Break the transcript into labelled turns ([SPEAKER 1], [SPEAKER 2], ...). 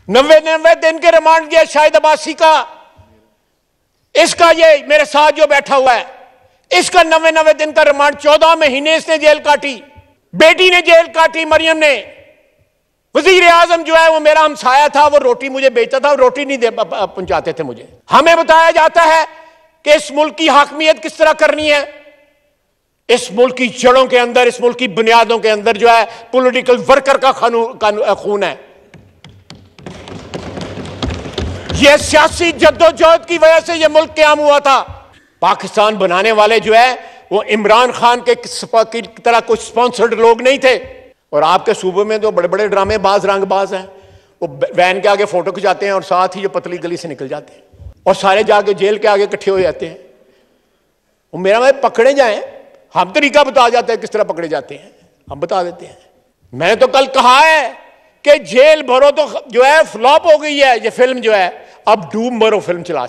[SPEAKER 1] 90 दिन के रिमांड किया शाहिद अब्बासी का। इसका ये मेरे साथ जो बैठा हुआ है, इसका 90 दिन का रिमांड, 14 महीने इसने जेल काटी। बेटी ने जेल काटी, मरियम ने। वजीर आजम जो है वो मेरा हमसाया था, वो रोटी मुझे बेचता था, रोटी नहीं पहुंचाते थे मुझे। हमें बताया जाता है कि इस मुल्क की हाकमियत किस तरह करनी है। इस मुल्क की जड़ों के अंदर, इस मुल्क की बुनियादों के अंदर जो है पॉलिटिकल वर्कर का खून है। यह सियासी जद्दोजहद की वजह से यह मुल्क कायम हुआ था। पाकिस्तान बनाने वाले जो है वो इमरान खान के की तरह कुछ स्पॉन्सर्ड लोग नहीं थे। और आपके सूबे में तो बड़े बड़े ड्रामेबाज, रंगबाज हैं, वो वैन के आगे फोटो खिंचाते हैं और साथ ही जो पतली गली से निकल जाते हैं और सारे जाके जेल के आगे इकट्ठे हो जाते हैं। वो मेरा भाई पकड़े जाएं, हम तरीका बता जाते हैं किस तरह पकड़े जाते हैं, हम बता देते हैं। मैंने तो कल कहा है कि जेल भरो तो जो है फ्लॉप हो गई है ये फिल्म जो है, अब डूब मरो फिल्म चला।